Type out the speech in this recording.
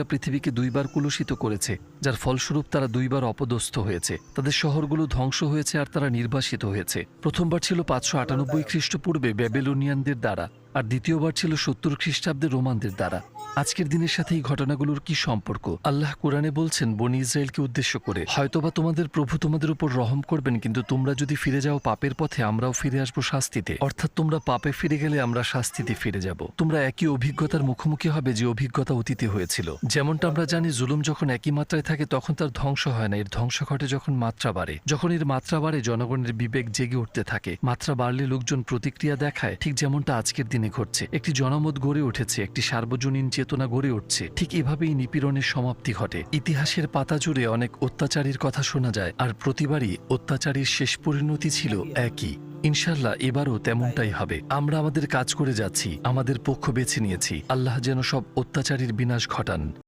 পৃথিবীকে দুইবার কুলুষিত করেছে, যার ফলস্বরূপ তারা দুইবার অপদস্থ হয়েছে। তাদের শহরগুলো ধ্বংস হয়েছে আর তারা নির্বাসিত হয়েছে। প্রথমবার ছিল 598 খ্রিস্টপূর্বে ব্যাবিলনিয়ানদের দ্বারা, আর দ্বিতীয়বার ছিল 70 খ্রিস্টাব্দে রোমানদের দ্বারা। আজকের দিনের সাথে এই ঘটনাগুলোর কি সম্পর্ক? আল্লাহ কোরআনে বলছেন বনী ইসরায়েলকে উদ্দেশ্য করে, হয়তোবা তোমাদের প্রভু তোমাদের উপর রহম করবেন, কিন্তু তোমরা যদি ফিরে যাও পাপের পথে, আমরাও ফিরে আসবো শাস্তিতে। অর্থাৎ তোমরা পাপে ফিরে গেলে আমরা শাস্তিতে ফিরে যাব। তোমরা একই অভিজ্ঞতার মুখোমুখি হবে যে অভিজ্ঞতা অতীতে হয়েছিল। যেমনটা আমরা জানি, জুলুম যখন একই মাত্রায় থাকে তখন তার ধ্বংস হয় না, এর ধ্বংস ঘটে যখন মাত্রা বাড়ে। যখন এর মাত্রা বাড়ে জনগণের বিবেক জেগে উঠতে থাকে। মাত্রা বাড়লে লোকজন প্রতিক্রিয়া দেখায়, ঠিক যেমনটা আজকের দিনে ঘটছে। একটি জনমত গড়ে উঠেছে, একটি সার্বজনীন চেতনা গড়ে উঠছে। ঠিক এভাবেই নিপীড়নের সমাপ্তি ঘটে। ইতিহাসের পাতা জুড়ে অনেক অত্যাচারীর কথা শোনা যায়, আর প্রতিবারই অত্যাচারীর শেষ পরিণতি ছিল একই। ইনশাল্লাহ এবারও তেমনটাই হবে। আমরা আমাদের কাজ করে যাচ্ছি, আমাদের পক্ষ বেছে নিয়েছি। আল্লাহ যেন সব অত্যাচারীর বিনাশ ঘটান।